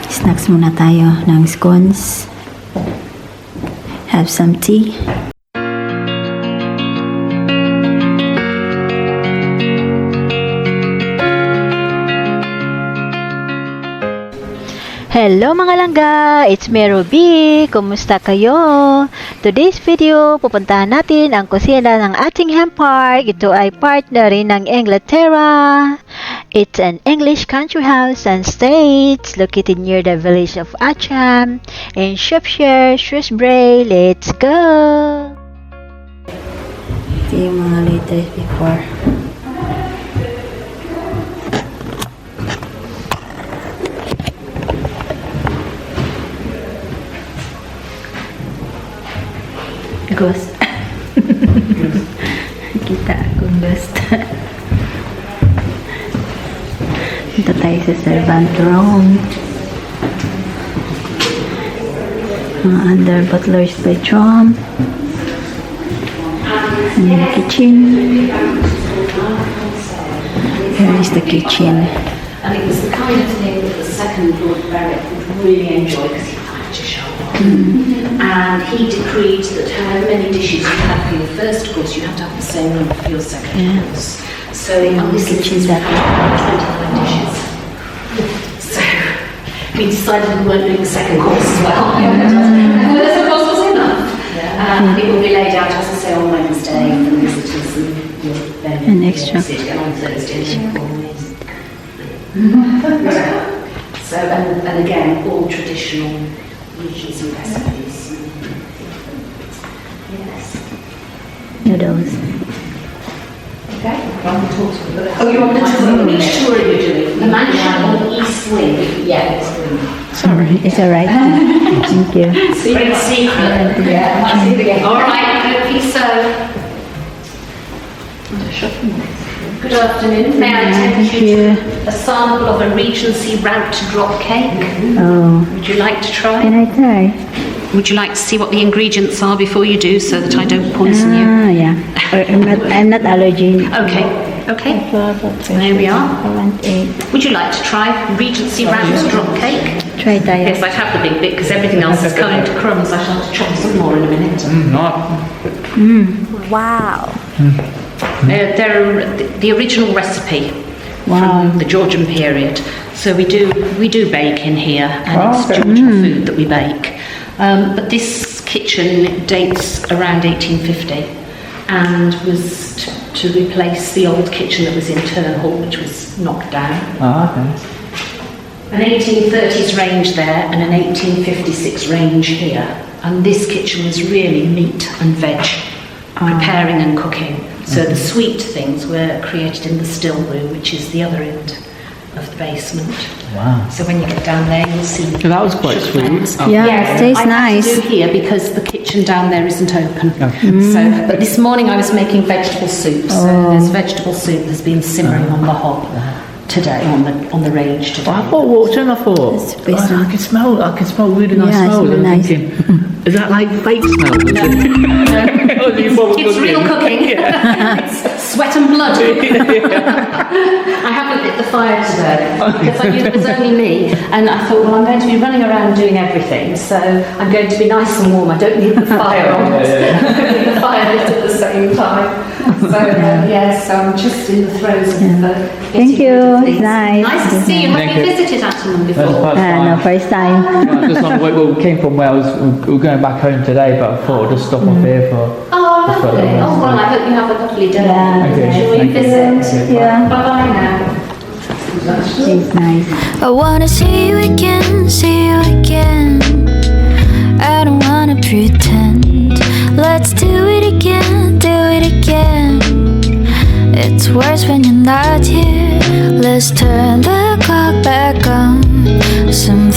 Snacks muna tayo ng scones. Have some tea. Hello mga langga! It's me Ruby! Kumusta kayo? Today's video, pupuntahan natin ang kusina ng Attingham Park. Ito ay part na rin ng Inglaterra. It's an English country house and stays located near the village of Atcham in Shropshire, Shrewsbury. Let's go! Ito yung mga latest before. Ghost. Kita akong ghost. Dito tayo sa servant room. Under butler's bedroom. And the kitchen. Here is the kitchen. And it was the kind of thing that the second Lord Berwick would really enjoy because he liked to show off. And he decreed that however many dishes you have for your first course, you have to have the same number for your second course. So on this kitchen there are 29 dishes. So we decided we weren't doing the second course as well. The first course was enough. It will be laid out, as I say, on Wednesday for the visitors and An extra. on Thursday. So, and again, all traditional Regency recipes. Yes. Noodles. Okay. Oh, you want to tour? Which tour originally? The mansion on the east wing? Yeah, east wing. Sorry. It's alright. Thank you. Great secret. Yeah, I see it again. All right, hopefully so. Good afternoon. May I take you to a sample of a Regency route drop cake? Oh. Would you like to try? Can I try? Would you like to see what the ingredients are before you do, so that I don't poison you? Yeah. I'm not allergic. Okay. Okay. There we are. I want it. Would you like to try Regency round drop cake? Try tayo. Yes, I'd have the big bit because everything else is coming to crumbs. I shall have to chop some more in a minute. Wow. They're the original recipe from the Georgian period. So we do bake in here, and it's Georgian food that we bake. But this kitchen dates around 1850 and was to replace the old kitchen that was in Turnhall, which was knocked down. Oh, okay. An 1830s range there and an 1856 range here. And this kitchen was really meat and veg, preparing and cooking. So the sweet things were created in the still room, which is the other end of the basement. Wow. So when you get down there, you'll see. So that was quite sweet. Yeah, Yes, it tastes I had nice. to do here because the kitchen down there isn't open. Okay. So, but this morning I was making vegetable soup. So there's vegetable soup that's been simmering on the hob today, on the range today. I thought walked in, I thought, It's based on- I can smell really nice Yeah, it's smell. really And I'm nice. thinking, is that like fake smell? It's real cooking. It's sweat and blood. I haven't lit the fire today because I knew it was only me, and I thought, well, I'm going to be running around doing everything, so I'm going to be nice and warm. I don't need the fire on. I don't need the fire lit at the same time. So yes, I'm just in the throes of Thank getting you. rid of It's things. nice. Nice to see you. Have Thank you you. visited Attingham That's before? quite No, fine. first time. Just on, we came from Wales. We were going back home today, but I thought I'd just stop off here for. Oh, That's what lovely. it was. Oh, well, I hope you have a lovely day. Yeah. Okay, Enjoy your thank you. visit. Yeah. Bye-bye now. It's nice. I wanna see you again, see you again. I don't wanna pretend. Let's do it again, do it again. It's worse when you're not here. Let's turn the clock back on. Some